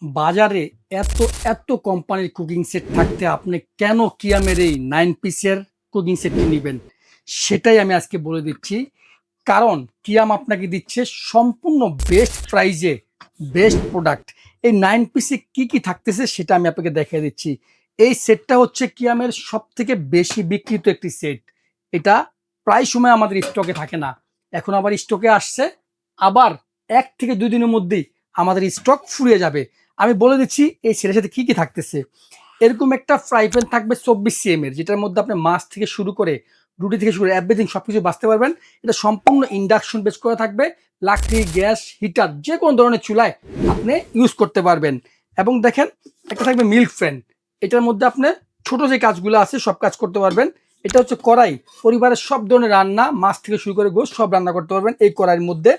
বাজারে এত এত কোম্পানির কুকিং সেট থাকতে আপনি কেন কিয়ামের এই 9 পিসের কুকিং সেটটি নেবেন সেটাই আমি আজকে বলে দিচ্ছি। কারণ কিয়াম আপনাকে দিচ্ছে সম্পূর্ণ বেস্ট প্রাইজে বেস্ট প্রোডাক্ট। এই 9 পিসে কি কি থাকতেছে সেটা আমি আপনাকে দেখিয়ে দিচ্ছি। এই সেটটা হচ্ছে কিয়ামের সব থেকে বেশি বিক্রিত একটি সেট। এটা প্রায় সময় আমাদের স্টকে থাকে না, এখন আবার স্টকে আসছে। আবার 1 থেকে 2 দিনের মধ্যেই আমাদের স্টক ফুরিয়ে যাবে। আমি বলে দিচ্ছি এই সেটের সাথে কি কি থাকতেছে। এরকম একটা ফ্রাই প্যান থাকবে 24 cm এর, যেটার মধ্যে আপনি মাছ থেকে শুরু করে রুটি থেকে শুরু করে এভরিথিং সবকিছু বাঁচতে পারবেন। এটা সম্পূর্ণ ইন্ডাকশন বেস করা থাকবে। লাকড়ি, গ্যাস, হিটার যে কোনো ধরনের চুলায় আপনি ইউজ করতে পারবেন। এবং দেখেন, একটা থাকবে মিল্ক ফ্যান। এটার মধ্যে আপনি ছোট যে কাজগুলো আছে সব কাজ করতে পারবেন। এটা হচ্ছে কড়াই, পরিবারের সব ধরনের রান্না, মাছ থেকে শুরু করে গোশ সব রান্না করতে পারবেন এই কড়াইয়ের মধ্যে।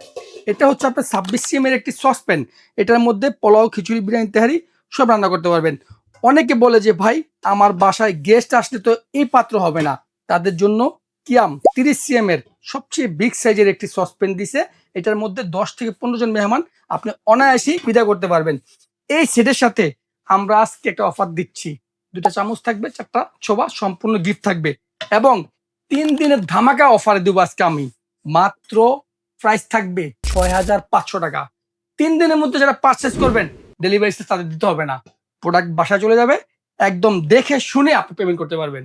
এটা হচ্ছে আপনার 26 cm এর একটি সসপ্যান। এটার মধ্যে পোলাও, খিচুড়ি, বিরিয়ানি, তেহারি সব রান্না করতে পারবেন। অনেকে বলে যে ভাই আমার বাসায় গেস্ট আসলে তো এই পাত্র হবে না, তাদের জন্য কিয়াম 30 cm এর সবচেয়ে বিগ সাইজের একটি সসপ্যান দিছে। এটার মধ্যে 10 থেকে 15 জন মেহমান আপনি অনায়াসেই বিদা করতে পারবেন। এই সেটের সাথে আমরা আজকে একটা অফার দিচ্ছি। 2টা চামচ থাকবে, 4টা ছোবা সম্পূর্ণ গিফট থাকবে। এবং 3 দিনের ধামাকা অফার দেবো আজকে আমি। মাত্র প্রাইস থাকবে 6500 টাকা। 3 দিনের মধ্যে যারা পারচেস করবেন ডেলিভারি তাদের দিতে হবে না, প্রোডাক্ট বাসায় চলে যাবে। একদম দেখে শুনে আপনি পেমেন্ট করতে পারবেন।